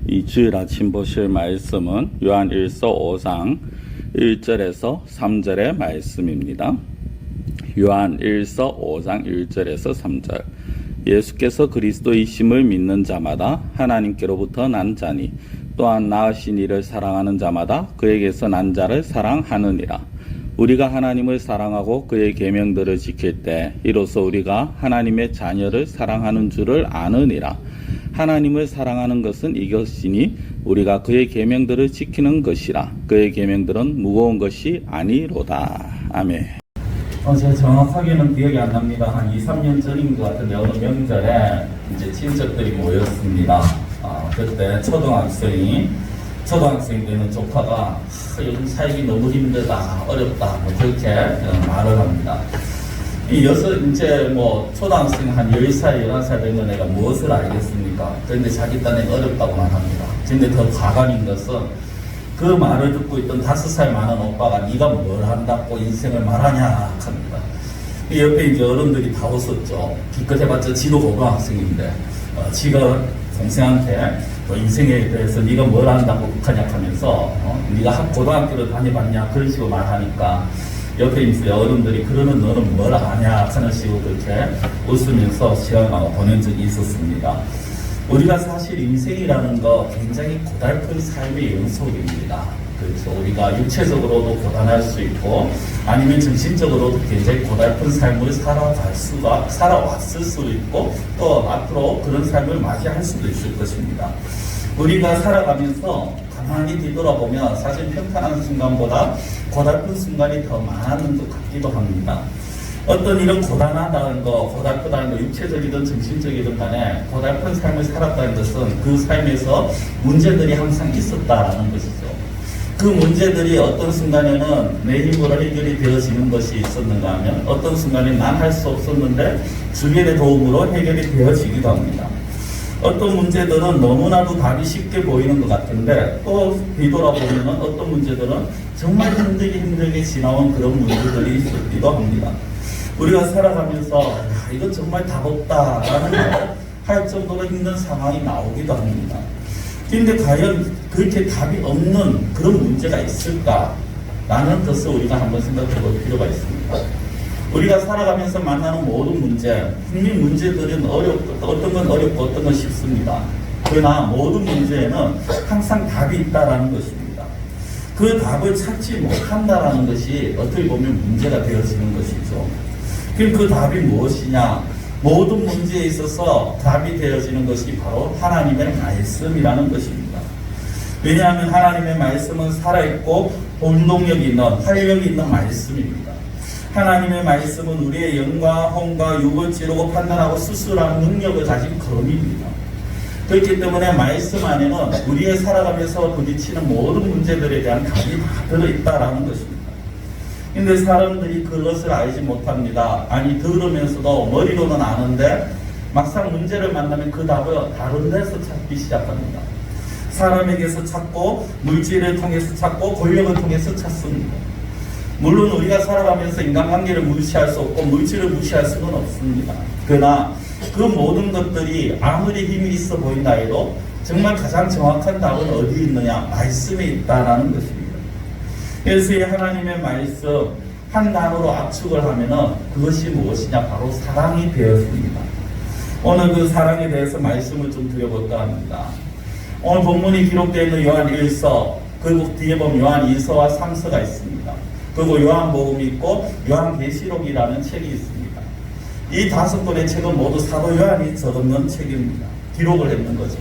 이 주일 아침 보실 말씀은 요한 1서 5장 1절에서 3절의 말씀입니다. 요한 1서 5장 1절에서 3절. 예수께서 그리스도이심을 믿는 자마다 하나님께로부터 난 자니 또한 낳으신 이를 사랑하는 자마다 그에게서 난 자를 사랑하느니라. 우리가 하나님을 사랑하고 그의 계명들을 지킬 때 이로써 우리가 하나님의 자녀를 사랑하는 줄을 아느니라. 하나님을 사랑하는 것은 이것이니 우리가 그의 계명들을 지키는 것이라. 그의 계명들은 무거운 것이 아니로다. 아멘. 제가 정확하게는 기억이 안 납니다. 한 2, 3년 전인 것 같은데 어느 명절에 이제 친척들이 모였습니다. 그때 초등학생 되는 조카가 요즘 살기 너무 힘들다, 어렵다, 그렇게 말을 합니다. 이제 초등학생 한 10살, 11살 되면 내가 무엇을 알겠습니까? 그런데 자기 딴에 어렵다고만 합니다. 근데 더 가관인 것은 그 말을 듣고 있던 5살 많은 오빠가 네가 뭘 한다고 인생을 말하냐 합니다. 옆에 이제 어른들이 다 웃었죠. 기껏 해봤자 지도 고등학생인데 지가 동생한테 인생에 대해서 네가 뭘 한다고 하냐 하면서 네가 고등학교를 다녀봤냐 그런 식으로 말하니까 옆에 있는 어른들이 그러면 너는 뭘 아냐 하는 식으로 그렇게 웃으면서 시간을 보낸 적이 있었습니다. 우리가 사실 인생이라는 거 굉장히 고달픈 삶의 연속입니다. 그래서 우리가 육체적으로도 고단할 수 있고 아니면 정신적으로도 굉장히 고달픈 삶을 살아왔을 수도 있고 또 앞으로 그런 삶을 맞이할 수도 있을 것입니다. 우리가 살아가면서 가만히 뒤돌아보면 사실 평탄한 순간보다 고달픈 순간이 더 많은 것 같기도 합니다. 어떤 이런 고단하다는 거, 고달프다는 거, 육체적이든 정신적이든 간에 고달픈 삶을 살았다는 것은 그 삶에서 문제들이 항상 있었다라는 것이죠. 그 문제들이 어떤 순간에는 내 힘으로 해결이 되어지는 것이 있었는가 하면 어떤 순간에 난 할 수 없었는데 주변의 도움으로 해결이 되어지기도 합니다. 어떤 문제들은 너무나도 답이 쉽게 보이는 것 같은데 또 뒤돌아보면 어떤 문제들은 정말 힘들게 지나온 그런 문제들이 있었기도 합니다. 우리가 살아가면서 이건 정말 답 없다라는 할 정도로 힘든 상황이 나오기도 합니다. 그런데 과연 그렇게 답이 없는 그런 문제가 있을까라는 것을 우리가 한번 생각해 볼 필요가 있습니다. 우리가 살아가면서 만나는 모든 문제, 분명 문제들은 어떤 건 어렵고 어떤 건 쉽습니다. 그러나 모든 문제에는 항상 답이 있다라는 것입니다. 그 답을 찾지 못한다라는 것이 어떻게 보면 문제가 되어지는 것이죠. 그럼 그 답이 무엇이냐? 모든 문제에 있어서 답이 되어지는 것이 바로 하나님의 말씀이라는 것입니다. 왜냐하면 하나님의 말씀은 살아있고 운동력이 있는, 활력이 있는 말씀입니다. 하나님의 말씀은 우리의 영과 혼과 육을 찌르고 판단하고 수술하는 능력을 가진 검입니다. 그렇기 때문에 말씀 안에는 우리의 살아가면서 부딪히는 모든 문제들에 대한 답이 다 들어있다라는 것입니다. 근데 사람들이 그것을 알지 못합니다. 아니 들으면서도 머리로는 아는데 막상 문제를 만나면 그 답을 다른 데서 찾기 시작합니다. 사람에게서 찾고 물질을 통해서 찾고 권력을 통해서 찾습니다. 물론 우리가 살아가면서 인간관계를 무시할 수 없고 물질을 무시할 수는 없습니다. 그러나 그 모든 것들이 아무리 힘이 있어 보인다 해도 정말 가장 정확한 답은 어디 있느냐? 말씀에 있다라는 것입니다. 그래서 이 하나님의 말씀 한 단어로 압축을 하면은 그것이 무엇이냐? 바로 사랑이 되었습니다. 오늘 그 사랑에 대해서 말씀을 좀 드려볼까 합니다. 오늘 본문이 기록되어 있는 요한 1서 그리고 뒤에 보면 요한 2서와 3서가 있습니다. 그리고 요한복음이 있고 요한계시록이라는 책이 있습니다. 이 5권의 책은 모두 사도 요한이 적은 책입니다. 기록을 했는 거죠.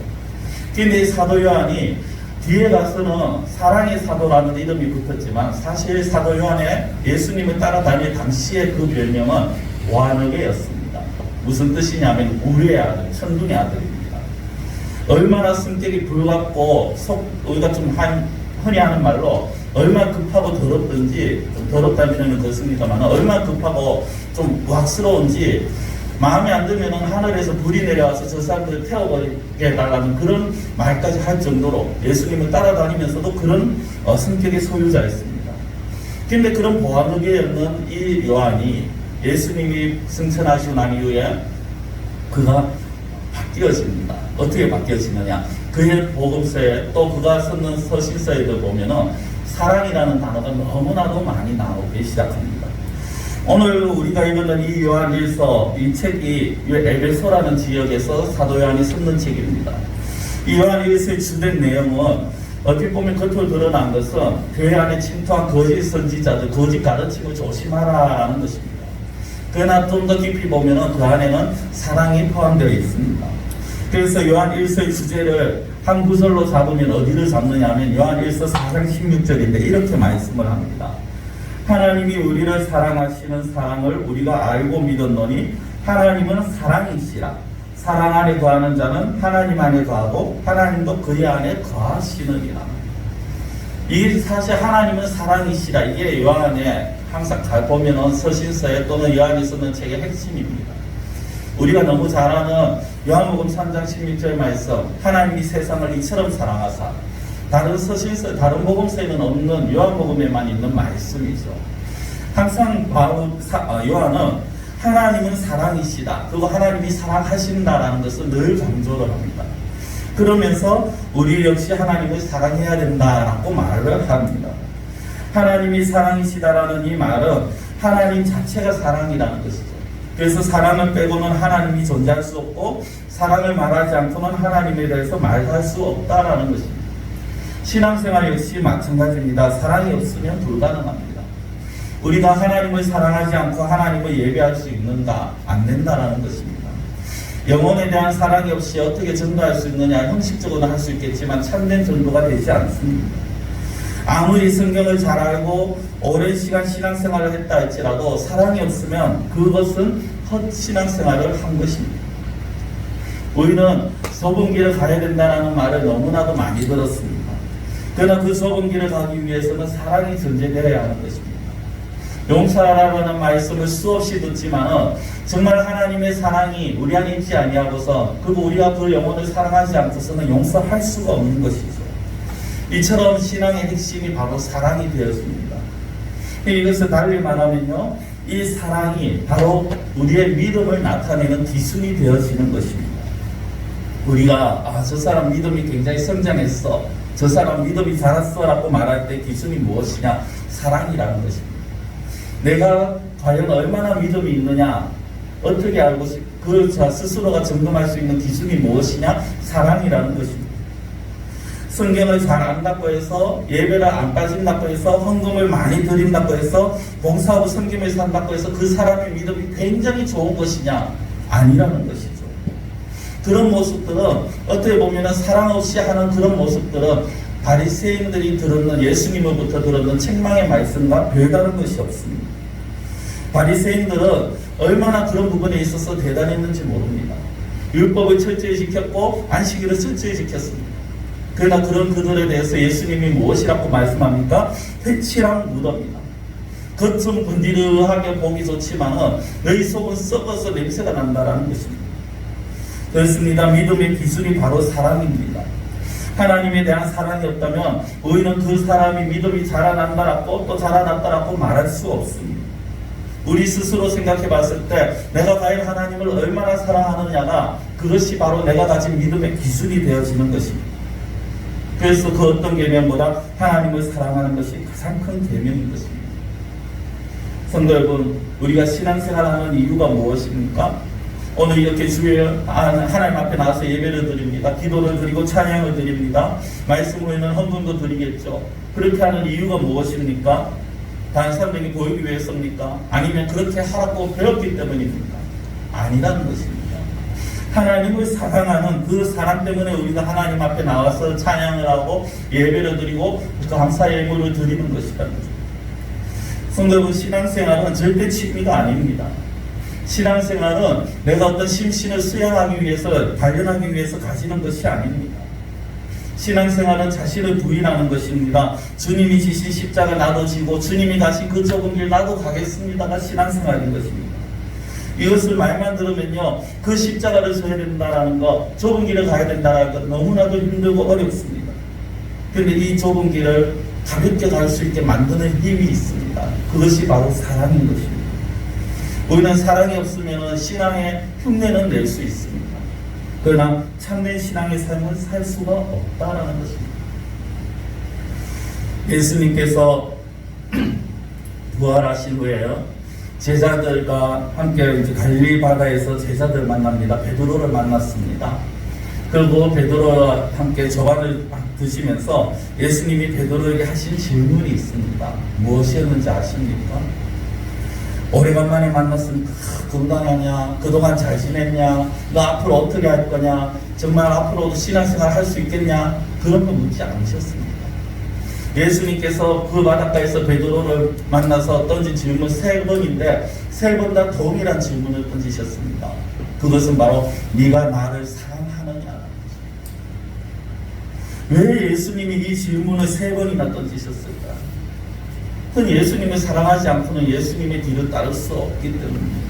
그런데 이 사도 요한이 뒤에 가서는 사랑의 사도라는 이름이 붙었지만 사실 사도 요한의 예수님을 따라다닐 당시의 그 별명은 보아너게였습니다. 무슨 뜻이냐면 우리의 아들, 천둥의 아들입니다. 얼마나 성격이 불같고 우리가 좀 흔히 하는 말로 얼마나 급하고 더럽든지, 좀 더럽다면 그렇습니다만 얼마나 급하고 좀 우악스러운지 마음에 안 들면 하늘에서 불이 내려와서 저 사람들을 태워버리게 해달라는 그런 말까지 할 정도로 예수님을 따라다니면서도 그런 성격의 소유자였습니다. 그런데 그런 보아너게였는 이 요한이 예수님이 승천하시고 난 이후에 그가 바뀌어집니다. 어떻게 바뀌어지느냐? 그의 복음서에 또 그가 쓰는 서신서에도 보면은 사랑이라는 단어가 너무나도 많이 나오기 시작합니다. 오늘 우리가 읽는 이 요한일서, 이 책이 에베소라는 지역에서 사도 요한이 쓰는 책입니다. 이 요한일서의 주된 내용은 어떻게 보면 겉으로 드러난 것은 교회 안에 침투한 거짓 선지자들, 거짓 가르침을 조심하라는 것입니다. 그러나 좀 더 깊이 보면 그 안에는 사랑이 포함되어 있습니다. 그래서 요한일서의 주제를 한 구절로 잡으면 어디를 잡느냐 하면 요한일서 4장 16절인데 이렇게 말씀을 합니다. 하나님이 우리를 사랑하시는 사랑을 우리가 알고 믿었노니 하나님은 사랑이시라. 사랑 안에 거하는 자는 하나님 안에 거하고 하나님도 그리 안에 거하시느니라. 이 사실 하나님은 사랑이시라. 이게 요한에 항상 잘 보면은 서신서에 또는 요한이 쓰는 책의 핵심입니다. 우리가 너무 잘 아는 요한복음 3장 16절 말씀, 하나님이 세상을 이처럼 사랑하사. 다른 서신서, 다른 복음서에는 없는 요한복음에만 있는 말씀이죠. 항상 요한은 하나님은 사랑이시다. 그리고 하나님이 사랑하신다라는 것을 늘 강조를 합니다. 그러면서 우리 역시 하나님을 사랑해야 된다라고 말을 합니다. 하나님이 사랑이시다라는 이 말은 하나님 자체가 사랑이라는 것이죠. 그래서 사랑을 빼고는 하나님이 존재할 수 없고 사랑을 말하지 않고는 하나님에 대해서 말할 수 없다라는 것입니다. 신앙생활 역시 마찬가지입니다. 사랑이 없으면 불가능합니다. 우리가 하나님을 사랑하지 않고 하나님을 예배할 수 있는가? 안 된다라는 것입니다. 영혼에 대한 사랑이 없이 어떻게 전도할 수 있느냐? 형식적으로는 할 수 있겠지만 참된 전도가 되지 않습니다. 아무리 성경을 잘 알고 오랜 시간 신앙생활을 했다 할지라도 사랑이 없으면 그것은 헛 신앙생활을 한 것입니다. 우리는 좁은 길을 가야 된다는 말을 너무나도 많이 들었습니다. 그러나 그 좁은 길을 가기 위해서는 사랑이 존재되어야 하는 것입니다. 용서하라는 말씀을 수없이 듣지만 정말 하나님의 사랑이 우리 안에 있지 아니하고서 그리고 우리가 그 영혼을 사랑하지 않고서는 용서할 수가 없는 것이죠. 이처럼 신앙의 핵심이 바로 사랑이 되었습니다. 이것을 달리 말하면요, 이 사랑이 바로 우리의 믿음을 나타내는 기준이 되어지는 것입니다. 우리가 저 사람 믿음이 굉장히 성장했어, 저 사람 믿음이 자랐어 라고 말할 때 기준이 무엇이냐? 사랑이라는 것입니다. 내가 과연 얼마나 믿음이 있느냐, 어떻게 알고 그 스스로가 점검할 수 있는 기준이 무엇이냐? 사랑이라는 것입니다. 성경을 잘 안다고 해서, 예배를 안 빠진다고 해서, 헌금을 많이 드린다고 해서, 봉사하고 섬김을 산다고 해서 그 사람의 믿음이 굉장히 좋은 것이냐? 아니라는 것이죠. 그런 모습들은 어떻게 보면 사랑 없이 하는 그런 모습들은 바리새인들이 들었는, 예수님으로부터 들었는 책망의 말씀과 별다른 것이 없습니다. 바리새인들은 얼마나 그런 부분에 있어서 대단했는지 모릅니다. 율법을 철저히 지켰고 안식일을 철저히 지켰습니다. 그러나 그런 그들에 대해서 예수님이 무엇이라고 말씀합니까? 회칠한 무덤이다. 겉은 분디르하게 보기 좋지만 너희 속은 썩어서 냄새가 난다라는 것입니다. 그렇습니다. 믿음의 기준이 바로 사랑입니다. 하나님에 대한 사랑이 없다면 우리는 그 사람이 믿음이 자라난다라고 또 자라났다라고 말할 수 없습니다. 우리 스스로 생각해 봤을 때 내가 과연 하나님을 얼마나 사랑하느냐가 그것이 바로 내가 가진 믿음의 기준이 되어지는 것입니다. 그래서 그 어떤 계명보다 하나님을 사랑하는 것이 가장 큰 계명인 것입니다. 성도 여러분, 우리가 신앙생활하는 이유가 무엇입니까? 오늘 이렇게 주에 하나님 앞에 나와서 예배를 드립니다. 기도를 드리고 찬양을 드립니다. 말씀으로는 헌금도 드리겠죠. 그렇게 하는 이유가 무엇입니까? 다른 사람에게 보이기 위해서입니까? 아니면 그렇게 하라고 배웠기 때문입니까? 아니라는 것입니다. 하나님을 사랑하는 그 사랑 때문에 우리가 하나님 앞에 나와서 찬양을 하고 예배를 드리고 감사 예물을 드리는 것이라는 거죠. 성도 여러분, 신앙생활은 절대 취미가 아닙니다. 신앙생활은 내가 어떤 심신을 수양하기 위해서, 단련하기 위해서 가지는 것이 아닙니다. 신앙생활은 자신을 부인하는 것입니다. 주님이 지신 십자가 나도 지고 주님이 가신 그 좁은 길 나도 가겠습니다가 신앙생활인 것입니다. 이것을 말만 들으면요, 그 십자가를 져야 된다라는 것, 좁은 길을 가야 된다라는 것 너무나도 힘들고 어렵습니다. 그런데 이 좁은 길을 가볍게 갈 수 있게 만드는 힘이 있습니다. 그것이 바로 사랑인 것입니다. 우리는 사랑이 없으면 신앙의 흉내는 낼 수 있습니다. 그러나 참된 신앙의 삶을 살 수가 없다라는 것입니다. 예수님께서 부활하신 후에요, 제자들과 함께 이제 갈릴리 바다에서 제자들 만납니다. 베드로를 만났습니다. 그리고 베드로와 함께 저반을 드시면서 예수님이 베드로에게 하신 질문이 있습니다. 무엇이었는지 아십니까? 오래간만에 만났으니까 건강하냐? 그동안 잘 지냈냐? 너 앞으로 어떻게 할 거냐? 정말 앞으로도 신앙생활 할 수 있겠냐? 그런 거 묻지 않으셨습니다. 예수님께서 그 바닷가에서 베드로를 만나서 던진 질문 3번인데 3번 다 동일한 질문을 던지셨습니다. 그것은 바로 네가 나를 사랑하느냐? 왜 예수님이 이 질문을 3번이나 던지셨을까? 그건 예수님을 사랑하지 않고는 예수님의 뒤를 따를 수 없기 때문입니다.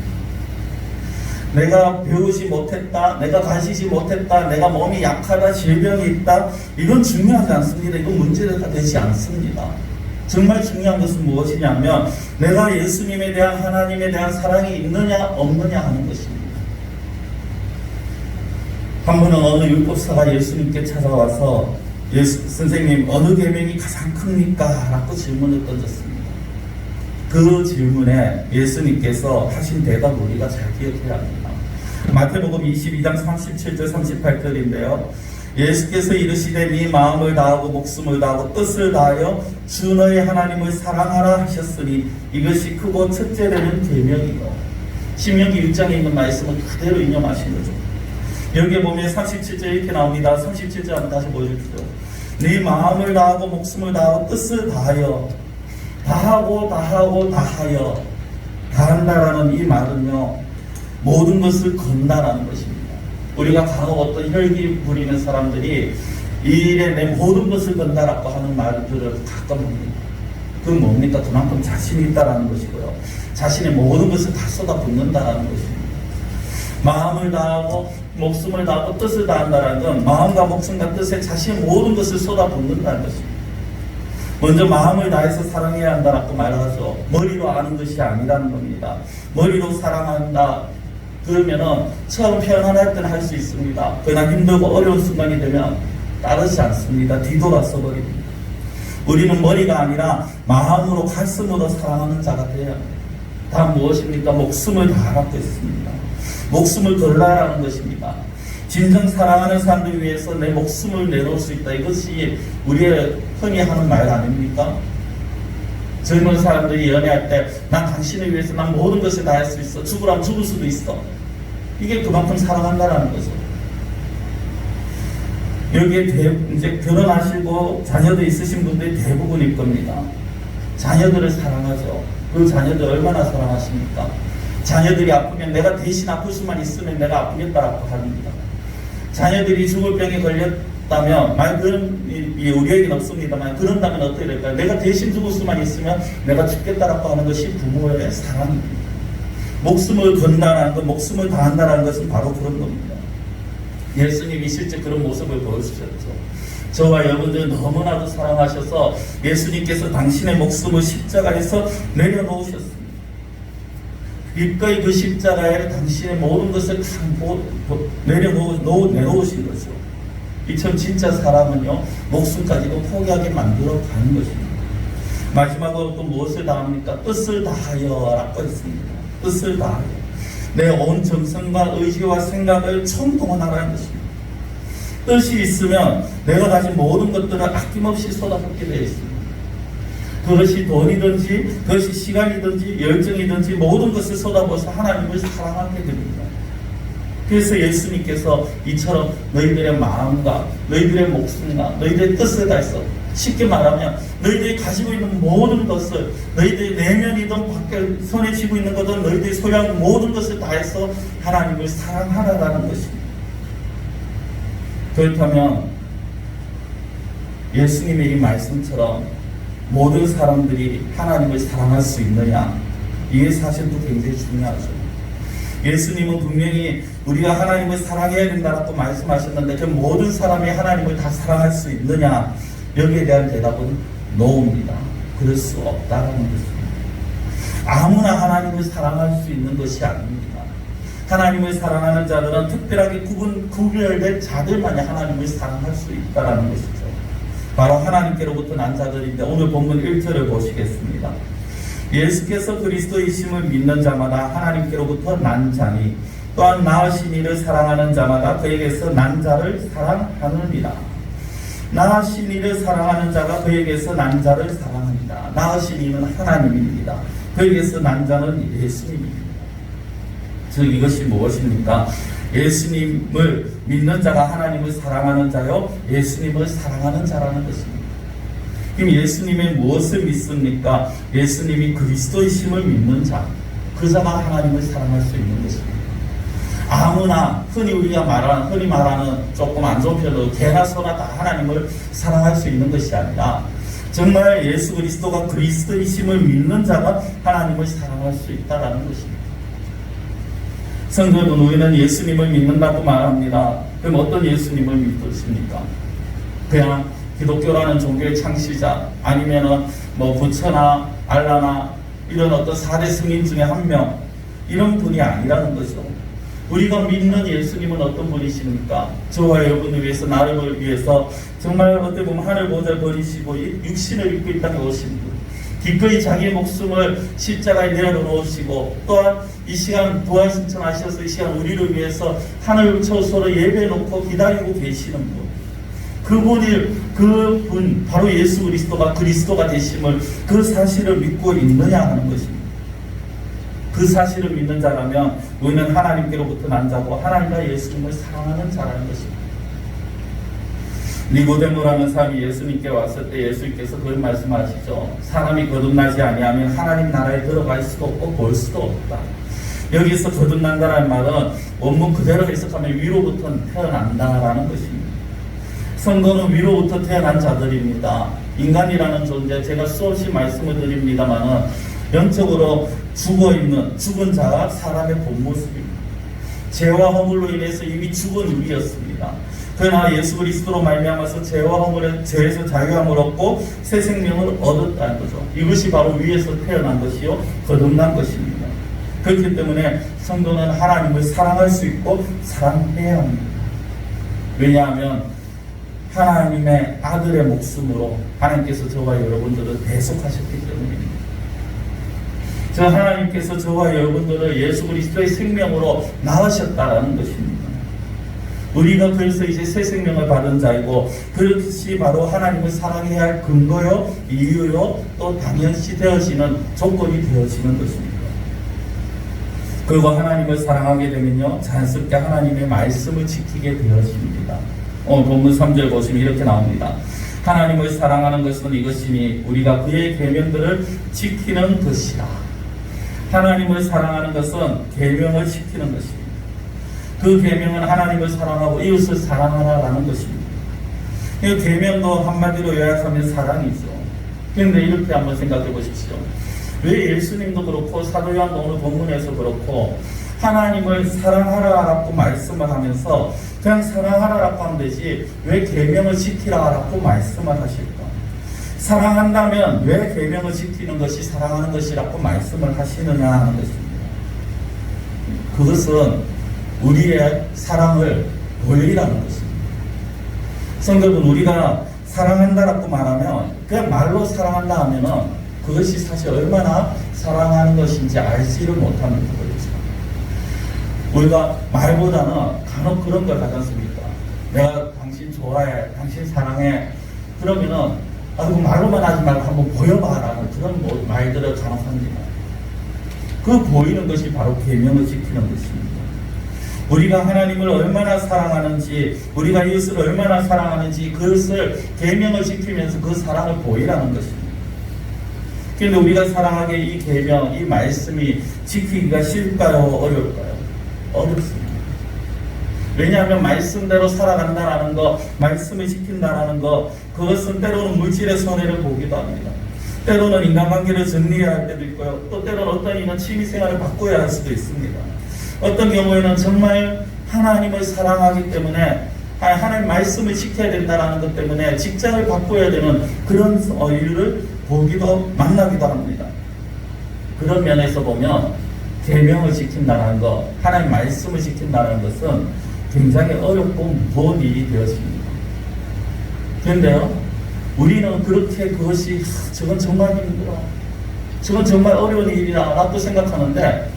내가 배우지 못했다, 내가 가지지 못했다, 내가 몸이 약하다, 질병이 있다, 이건 중요하지 않습니다. 이건 문제가 되지 않습니다. 정말 중요한 것은 무엇이냐면 내가 예수님에 대한, 하나님에 대한 사랑이 있느냐 없느냐 하는 것입니다. 한 분은 어느 율법사가 예수님께 찾아와서 선생님 어느 계명이 가장 큽니까? 라고 질문을 던졌습니다. 그 질문에 예수님께서 하신 대답 우리가 잘 기억해야 합니다. 마태복음 22장 37절 38절인데요. 예수께서 이르시되 네 마음을 다하고 목숨을 다하고 뜻을 다하여 주 너의 하나님을 사랑하라 하셨으니 이것이 크고 첫째 되는 계명이요. 신명기 6장에 있는 말씀을 그대로 인용하신 거죠. 여기에 보면 37절 이렇게 나옵니다. 37절 한번 다시 보여주십시오. 네 마음을 다하고 목숨을 다하고 뜻을 다하여, 다하고 다하고 다하여, 다한다라는 이 말은요, 모든 것을 건다라는 것입니다. 우리가 간혹 어떤 혈기 부리는 사람들이 이 일에 내 모든 것을 건다라고 하는 말들을 가끔 합니다. 그건 뭡니까? 그만큼 자신이 있다라는 것이고요, 자신의 모든 것을 다 쏟아붓는다라는 것입니다. 마음을 다하고 목숨을 다하고 뜻을 다한다는 건 마음과 목숨과 뜻에 자신의 모든 것을 쏟아붓는다는 것입니다. 먼저 마음을 다해서 사랑해야 한다라고 말하죠. 머리로 아는 것이 아니라는 겁니다. 머리로 사랑한다 그러면은 처음 표현할 때는 할 수 있습니다. 그러나 힘들고 어려운 순간이 되면 따르지 않습니다. 뒤돌아서 버립니다. 우리는 머리가 아니라 마음으로 가슴으로 사랑하는 자가 되어야 합니다. 다 무엇입니까? 목숨을 다하라고 했습니다. 목숨을 걸라라는 것입니다. 진정 사랑하는 사람들 위해서 내 목숨을 내놓을 수 있다. 이것이 우리의 흔히 하는 말 아닙니까? 젊은 사람들이 연애할 때 난 당신을 위해서 난 모든 것을 다 할 수 있어. 죽으라면 죽을 수도 있어. 이게 그만큼 사랑한다라는 거죠. 여기에 이제 결혼하시고 자녀도 있으신 분들이 대부분일 겁니다. 자녀들을 사랑하죠. 그 자녀들 얼마나 사랑하십니까? 자녀들이 아프면 내가 대신 아플 수만 있으면 내가 아프겠다라고 합니다. 자녀들이 죽을 병에 걸렸다면, 그런 우리에게는 없습니다만, 그런다면 어떻게 될까요? 내가 대신 죽을 수만 있으면 내가 죽겠다라고 하는 것이 부모의 사랑입니다. 목숨을 건다라는 것, 목숨을 다한다라는 것은 바로 그런 겁니다. 예수님이 실제 그런 모습을 보여주셨죠. 저와 여러분들 너무나도 사랑하셔서 예수님께서 당신의 목숨을 십자가에서 내려놓으셨습니다. 기꺼이 그 십자가에 당신의 모든 것을 내놓으신 거죠. 이처럼 진짜 사람은요, 목숨까지도 포기하게 만들어 가는 것입니다. 마지막으로 또 무엇을 다합니까? 뜻을 다하여 라고 했습니다. 뜻을 다하여. 내 온 정성과 의지와 생각을 총동원하라는 것입니다. 뜻이 있으면 내가 가진 모든 것들을 아낌없이 쏟아붓게 되어 있습니다. 그것이 돈이든지 그것이 시간이든지 열정이든지 모든 것을 쏟아부어서 하나님을 사랑하게 됩니다. 그래서 예수님께서 이처럼 너희들의 마음과 너희들의 목숨과 너희들의 뜻을 다해서, 쉽게 말하면 너희들이 가지고 있는 모든 것을, 너희들의 내면이든 밖에 손에 쥐고 있는 것든 너희들이 소유한 모든 것을 다해서 하나님을 사랑하라는 것입니다. 그렇다면 예수님의 이 말씀처럼 모든 사람들이 하나님을 사랑할 수 있느냐? 이게 사실도 굉장히 중요하죠. 예수님은 분명히 우리가 하나님을 사랑해야 된다고 말씀하셨는데 그 모든 사람이 하나님을 다 사랑할 수 있느냐? 여기에 대한 대답은 no입니다. 그럴 수 없다는 것입니다. 아무나 하나님을 사랑할 수 있는 것이 아닙니다. 하나님을 사랑하는 자들은 특별하게 구별된 자들만이 하나님을 사랑할 수 있다는 것이죠. 바로 하나님께로부터 난 자들인데 오늘 본문 1절을 보시겠습니다. 예수께서 그리스도이심을 믿는 자마다 하나님께로부터 난 자니 또한 낳으신 이를 사랑하는 자마다 그에게서 난 자를 사랑하느니라. 낳으신 이를 사랑하는 자가 그에게서 난 자를 사랑합니다. 낳으신 이는 하나님입니다. 그에게서 난 자는 예수님입니다. 즉 이것이 무엇입니까? 예수님을 믿는 자가 하나님을 사랑하는 자요, 예수님을 사랑하는 자라는 것입니다. 그럼 예수님의 무엇을 믿습니까? 예수님이 그리스도이심을 믿는 자, 그 자가 하나님을 사랑할 수 있는 것입니다. 아무나 흔히 말하는 조금 안 좋은 표현으로 개나 소나 다 하나님을 사랑할 수 있는 것이 아니라 정말 예수 그리스도가 그리스도이심을 믿는 자가 하나님을 사랑할 수 있다는 것입니다. 성도 여러분, 우리는 예수님을 믿는다고 말합니다. 그럼 어떤 예수님을 믿습니까? 그냥 기독교라는 종교의 창시자, 아니면은 부처나 알라나 이런 어떤 4대 승인 중에 한 명, 이런 분이 아니라는 거죠. 우리가 믿는 예수님은 어떤 분이십니까? 저와 여러분을 위해서, 나를 위해서 정말 어떻게 보면 하늘 보좌를 버리시고 육신을 입고 이 땅에 오신 분, 기꺼이 자기의 목숨을 십자가에 내어놓으시고 또한 이 시간 부활 신청하셔서 이 시간 우리를 위해서 하늘 초소로 예배 놓고 기다리고 계시는 분, 그분 바로 예수 그리스도가 그리스도가 되심을, 그 사실을 믿고 있느냐 하는 것입니다. 그 사실을 믿는 자라면 우리는 하나님께로부터 난 자고 하나님과 예수님을 사랑하는 자라는 것입니다. 니고데모라는 사람이 예수님께 왔을 때 예수님께서 그걸 말씀하시죠. 사람이 거듭나지 아니하면 하나님 나라에 들어갈 수도 없고 볼 수도 없다. 여기서 거듭난다는 말은 원문 그대로 해석하면 위로부터 태어난다라는 것입니다. 성도는 위로부터 태어난 자들입니다. 인간이라는 존재, 제가 수없이 말씀을 드립니다만은 영적으로 죽은 자가 사람의 본 모습입니다. 죄와 허물로 인해서 이미 죽은 우리였습니다. 그러나 예수 그리스도로 말미암아서 죄와 허물의 죄에서 자유함을 얻고 새 생명을 얻었다는 거죠. 이것이 바로 위에서 태어난 것이요 거듭난 것입니다. 그렇기 때문에 성도는 하나님을 사랑할 수 있고 사랑해야 합니다. 왜냐하면 하나님의 아들의 목숨으로 하나님께서 저와 여러분들을 대속하셨기 때문입니다. 저 하나님께서 저와 여러분들을 예수 그리스도의 생명으로 낳으셨다라는 것입니다. 우리가 그래서 이제 새 생명을 받은 자이고, 그것이 바로 하나님을 사랑해야 할 근거요, 이유요, 또 당연시 되어지는 조건이 되어지는 것입니다. 그리고 하나님을 사랑하게 되면요, 자연스럽게 하나님의 말씀을 지키게 되어집니다. 오늘 본문 3절 보시면 이렇게 나옵니다. 하나님을 사랑하는 것은 이것이니 우리가 그의 계명들을 지키는 것이라. 하나님을 사랑하는 것은 계명을 지키는 것입니다. 그 계명은 하나님을 사랑하고 이웃을 사랑하라라는 것입니다. 이 계명도 한마디로 요약하면 사랑이죠. 그런데 이렇게 한번 생각해 보십시오. 왜 예수님도 그렇고 사도 요한도 오늘 본문에서 그렇고 하나님을 사랑하라라고 말씀을 하면서 그냥 사랑하라라고 하면 되지 왜 계명을 지키라라고 말씀을 하실까? 사랑한다면 왜 계명을 지키는 것이 사랑하는 것이라고 말씀을 하시느냐 하는 것입니다. 그것은 우리의 사랑을 보이라는 것입니다. 성도분, 우리가 사랑한다라고 말하면 그냥 말로 사랑한다 하면은 그것이 사실 얼마나 사랑하는 것인지 알지를 못하는 거죠. 우리가 말보다는 간혹 그런 걸 하지 않습니까? 내가 당신 좋아해, 당신 사랑해. 그러면은 그 말로만 하지 말고 한번 보여봐라는 그런 말들을 간혹 합니다. 그 보이는 것이 바로 계명을 지키는 것입니다. 우리가 하나님을 얼마나 사랑하는지, 우리가 이웃을 얼마나 사랑하는지 그것을 계명을 지키면서 그 사랑을 보이라는 것입니다. 그런데 우리가 사랑하기에 이 계명, 이 말씀이 지키기가 쉽을까요? 어려울까요? 어렵습니다. 왜냐하면 말씀대로 살아간다라는 것, 말씀을 지킨다라는 것, 그것은 때로는 물질의 손해를 보기도 합니다. 때로는 인간관계를 정리해야 할 때도 있고요. 또 때로는 어떤 이는 취미생활을 바꿔야 할 수도 있습니다. 어떤 경우에는 정말 하나님을 사랑하기 때문에 하나님 말씀을 지켜야 된다는 것 때문에 직장을 바꿔야 되는 그런 일을 만나기도 합니다. 그런 면에서 보면 계명을 지킨다는 것, 하나님 말씀을 지킨다는 것은 굉장히 어렵고 무거운 일이 되었습니다. 그런데요, 우리는 그렇게 그것이 저건 정말 힘들어, 저건 정말 어려운 일이라 라고 생각하는데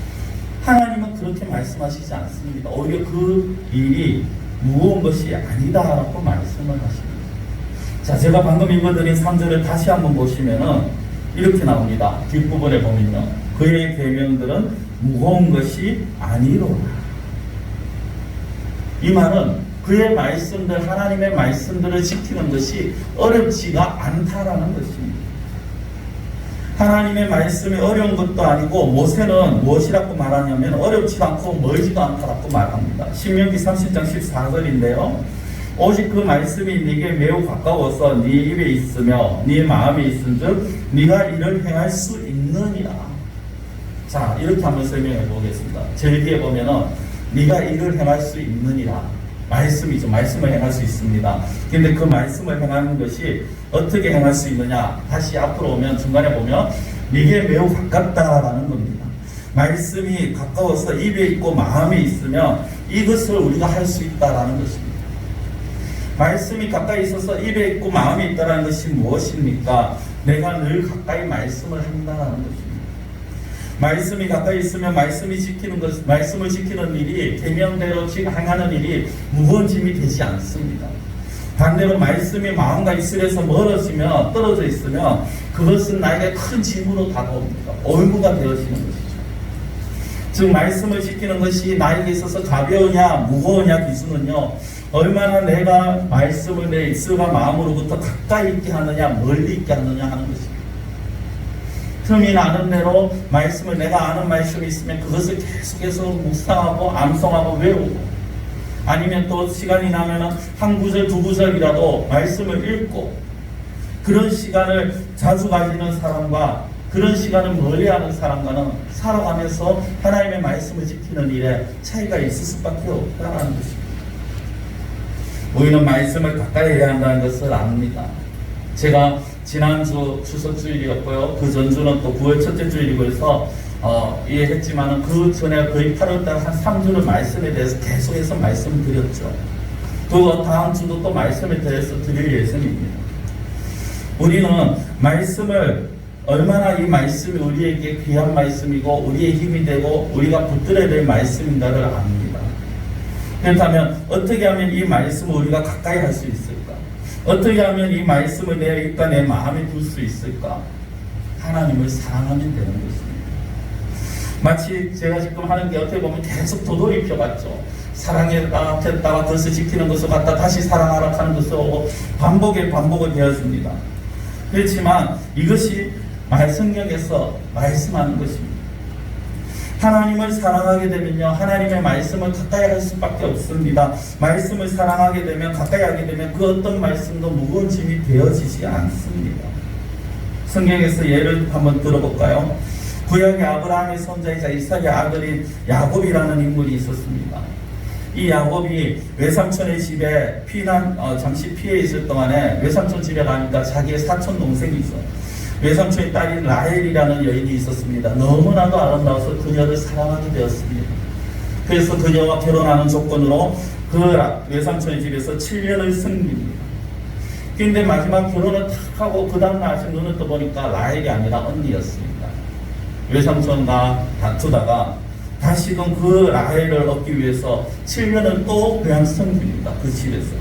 하나님은 그렇게 말씀하시지 않습니다. 오히려 그 일이 무거운 것이 아니다라고 말씀을 하십니다. 자, 제가 방금 읽어드린 3절을 다시 한번 보시면은 이렇게 나옵니다. 뒷부분에 보면요, 그의 계명들은 무거운 것이 아니로라. 이 말은 그의 말씀들, 하나님의 말씀들을 지키는 것이 어렵지가 않다라는 것입니다. 하나님의 말씀이 어려운 것도 아니고, 모세는 무엇이라고 말하냐면 어렵지 않고 멀지도 않다라고 말합니다. 신명기 30장 14절인데요. 오직 그 말씀이 네게 매우 가까워서 네 입에 있으며 네 마음에 있은즉 네가 이를 행할 수 있느니라. 자, 이렇게 한번 설명해 보겠습니다. 제일 뒤에 보면은 네가 이를 행할 수 있느니라. 말씀이죠. 말씀을 행할 수 있습니다. 근데 그 말씀을 행하는 것이 어떻게 행할 수 있느냐? 다시 앞으로 오면 중간에 보면 네게 매우 가깝다라는 겁니다. 말씀이 가까워서 입에 있고 마음에 있으면 이것을 우리가 할 수 있다라는 것입니다. 말씀이 가까이 있어서 입에 있고 마음에 있다는 것이 무엇입니까? 내가 늘 가까이 말씀을 한다는 것입니다. 말씀이 가까이 있으면 말씀이 지키는 것, 말씀을 지키는 일이, 계명대로 행하는 일이 무거운 짐이 되지 않습니다. 반대로 말씀이 마음과 입술에서 멀어지며 떨어져 있으면 그것은 나에게 큰 짐으로 다가옵니다. 올무가 되어지는 것이죠. 즉 말씀을 지키는 것이 나에게 있어서 가벼우냐 무거우냐 기준은요, 얼마나 내가 말씀을 내 입술과 마음으로부터 가까이 있게 하느냐 멀리 있게 하느냐 하는 것입니다. 틈이 나는 대로 말씀을, 내가 아는 말씀이 있으면 그것을 계속해서 묵상하고 암송하고 외우고, 아니면 또 시간이 나면 한 구절 두 구절이라도 말씀을 읽고, 그런 시간을 자주 가지는 사람과 그런 시간을 멀리하는 사람과는 살아가면서 하나님의 말씀을 지키는 일에 차이가 있을 수밖에 없다는 것입니다. 우리는 말씀을 가까이 해야 한다는 것을 압니다. 제가 지난주 추석주일이었고요, 그 전주는 또 9월 첫째 주일이고 해서 이해했지만은 그 전에 거의 8월달 한 3주를 말씀에 대해서 계속해서 말씀을 드렸죠. 그 다음 주도 또 말씀에 대해서 드릴 예정입니다. 우리는 말씀을, 얼마나 이 말씀이 우리에게 귀한 말씀이고 우리의 힘이 되고 우리가 붙들어야 될 말씀인가를 압니다. 그렇다면 어떻게 하면 이 말씀을 우리가 가까이 할 수 있을까? 어떻게 하면 이 말씀을 내 입과 내 마음에 둘 수 있을까? 하나님을 사랑하면 되는 것입니다. 마치 제가 지금 하는 게 어떻게 보면 계속 도돌이펴봤죠. 사랑했다가 했다가 그것을 지키는 것을 갖다 다시 사랑하라 하는 것을 오고 반복을 되어집니다. 그렇지만 이것이 성경에서 말씀하는 것입니다. 하나님을 사랑하게 되면요, 하나님의 말씀을 가까이 할 수밖에 없습니다. 말씀을 사랑하게 되면, 가까이 하게 되면 그 어떤 말씀도 무거운 짐이 되어지지 않습니다. 성경에서 예를 한번 들어볼까요? 구약의 아브라함의 손자이자 이삭의 아들인 야곱이라는 인물이 있었습니다. 이 야곱이 외삼촌의 집에 잠시 피해 있을 동안에 외삼촌 집에 가니까 자기의 사촌 동생이죠. 외삼촌의 딸인 라헬이라는 여인이 있었습니다. 너무나도 아름다워서 그녀를 사랑하게 되었습니다. 그래서 그녀와 결혼하는 조건으로 그 외삼촌의 집에서 7년을 섬깁니다. 그런데 마지막 결혼을 탁 하고 그 다음날 아침 눈을 떠보니까 라헬이 아니라 언니였습니다. 외삼촌과 다투다가 다시금 그 라헬을 얻기 위해서 7년을 또 그냥 섬깁니다. 그 집에서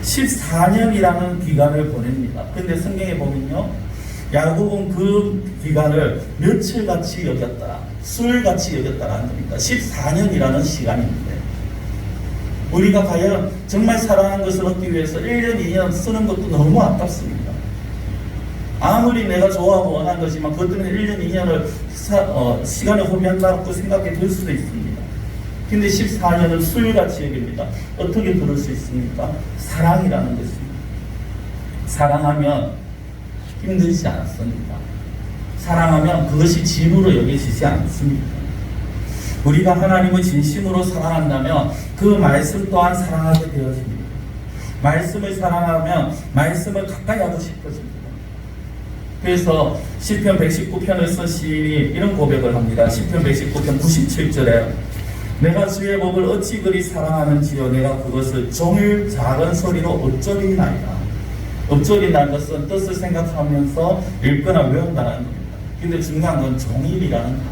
14년이라는 기간을 보냅니다. 그런데 성경에 보면요, 야곱은 그 기간을 며칠같이 여겼더라, 술같이 여겼다라는 겁니다. 14년이라는 시간인데 우리가 과연 정말 사랑하는 것을 얻기 위해서 1년, 2년 쓰는 것도 너무 아깝습니다. 아무리 내가 좋아하고 원하는 거지만 그것 때문에 1년, 2년을 시간을 허비한다고 생각이 들 수도 있습니다. 근데 14년을 술같이 여깁니다. 어떻게 그럴 수 있습니까? 사랑이라는 것입니다. 사랑하면 힘들지 않습니다. 사랑하면 그것이 짐으로 여겨지지 않습니다. 우리가 하나님을 진심으로 사랑한다면 그 말씀 또한 사랑하게 되어집니다. 말씀을 사랑하면 말씀을 가까이 하고 싶어집니다. 그래서 시편 119편을 쓴 시인이 이런 고백을 합니다. 시편 119편 97절에 내가 주의 법을 어찌 그리 사랑하는지요 내가 그것을 종일 작은 소리로 읊조리나이다. 읊조린다는 것은 뜻을 생각하면서 읽거나 외운다는 겁니다. 근데 중요한 건 종일이라는 거.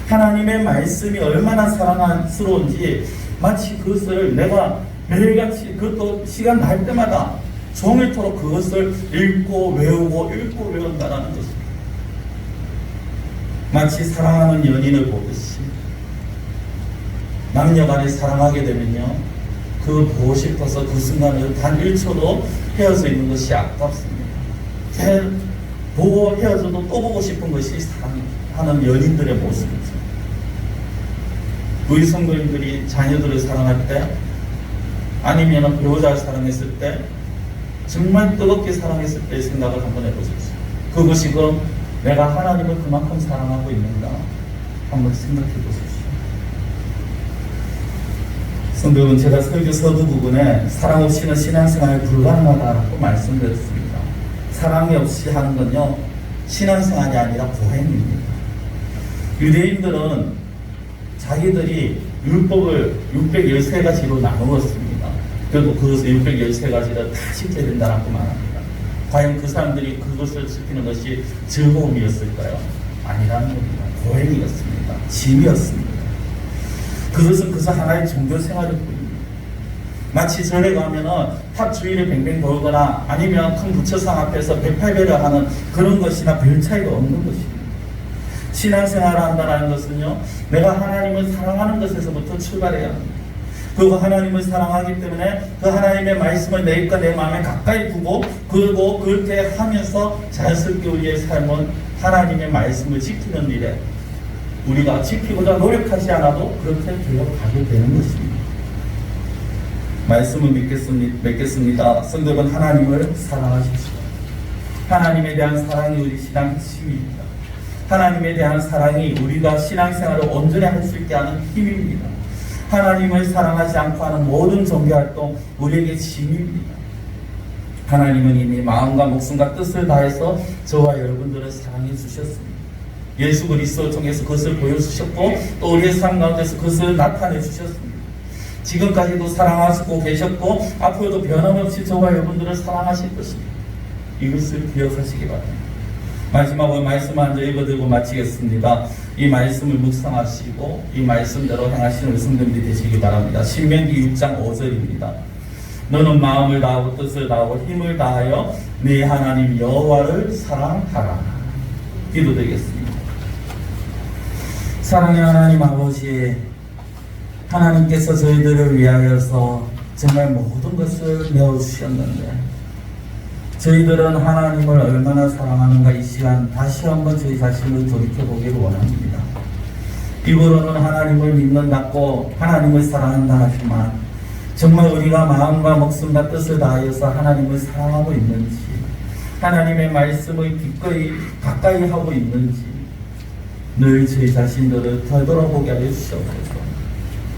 하나님의 말씀이 얼마나 사랑스러운지 마치 그것을 내가 매일같이 그것도 시간 날 때마다 종일토록 그것을 읽고 외우고 외운다는 것입니다. 마치 사랑하는 연인을 보듯이 남녀간에 사랑하게 되면요 그 보고 싶어서 그 순간을 단 1초도 헤어져 있는 것이 아깝습니다. 보고 헤어져도 또 보고 싶은 것이 사랑하는 연인들의 모습이죠. 우리 성도님들이 자녀들을 사랑할 때 아니면 배우자를 사랑했을 때 정말 뜨겁게 사랑했을 때의 생각을 한번 해보십시오. 그것이 내가 하나님을 그만큼 사랑하고 있는가 한번 생각해 보십시오. 성도 여러분, 제가 설교 서두 부분에 사랑 없이는 신앙생활이 불가능하다고 말씀드렸습니다. 사랑이 없이 하는 건요 신앙생활이 아니라 고행입니다. 유대인들은 자기들이 율법을 613가지로 나누었습니다. 결국 그것을 613가지를 다 지켜야 된다고 말합니다. 과연 그 사람들이 그것을 지키는 것이 즐거움이었을까요? 아니라는 겁니다. 고행이었습니다. 짐이었습니다. 그것은 그저 하나의 종교 생활일 뿐입니다. 마치 절에 가면은 탑 주위를 뱅뱅 돌거나 아니면 큰 부처상 앞에서 108배를 하는 그런 것이나 별 차이가 없는 것입니다. 신앙생활을 한다는 것은요 내가 하나님을 사랑하는 것에서부터 출발해야 합니다. 그리고 하나님을 사랑하기 때문에 그 하나님의 말씀을 내 입과 내 마음에 가까이 두고 그리고 그렇게 하면서 자연스럽게 우리의 삶은 하나님의 말씀을 지키는 일에 우리가 지키고자 노력하지 않아도 그렇게 되어가게 되는 것입니다. 말씀을 맺겠습니다. 성도 여러분, 하나님을 사랑하십시오. 하나님에 대한 사랑이 우리 신앙 핵심입니다. 하나님에 대한 사랑이 우리가 신앙생활을 온전히 할 수 있게 하는 힘입니다. 하나님을 사랑하지 않고 하는 모든 종교활동 우리에게 짐입니다. 하나님은 이미 마음과 목숨과 뜻을 다해서 저와 여러분들을 사랑해 주셨습니다. 예수 그리스도를 통해서 그것을 보여주셨고 또 우리의 삶 가운데서 그것을 나타내 주셨습니다. 지금까지도 사랑하시고 계셨고 앞으로도 변함없이 저와 여러분들을 사랑하실 것입니다. 이것을 기억하시기 바랍니다. 마지막으로 말씀 한 절 읽어드리고 마치겠습니다. 이 말씀을 묵상하시고 이 말씀대로 행하시는 우리 성도님들이 되시기 바랍니다. 신명기 6장 5절입니다. 너는 마음을 다하고 뜻을 다하고 힘을 다하여 네 하나님 여호와를 사랑하라. 기도드리겠습니다. 사랑의 하나님 아버지, 하나님께서 저희들을 위하여서 정말 모든 것을 내어주셨는데 저희들은 하나님을 얼마나 사랑하는가 이 시간 다시 한번 저희 자신을 돌이켜보기를 원합니다. 입으로는 하나님을 믿는다고 하나님을 사랑한다 하지만 정말 우리가 마음과 목숨과 뜻을 다하여서 하나님을 사랑하고 있는지 하나님의 말씀을 기꺼이 가까이 하고 있는지 늘 저희 자신들을 되돌아보게 하여 주시옵소서.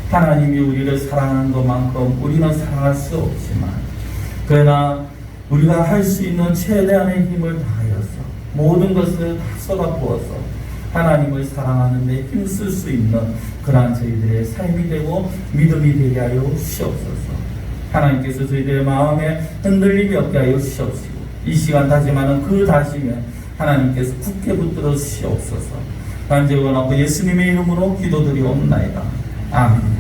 하나님이 우리를 사랑하는 것만큼 우리는 사랑할 수 없지만 그러나 우리가 할 수 있는 최대한의 힘을 다하여서 모든 것을 다 쏟아부어서 하나님을 사랑하는 데 힘쓸 수 있는 그러한 저희들의 삶이 되고 믿음이 되게 하여 주시옵소서. 하나님께서 저희들의 마음에 흔들림이 없게 하여 주시옵시고 이 시간 다짐하는 그 다짐에 하나님께서 굳게 붙들어 주시옵소서. 간절히 원하고 예수님의 이름으로 기도드리옵나이다. 아멘.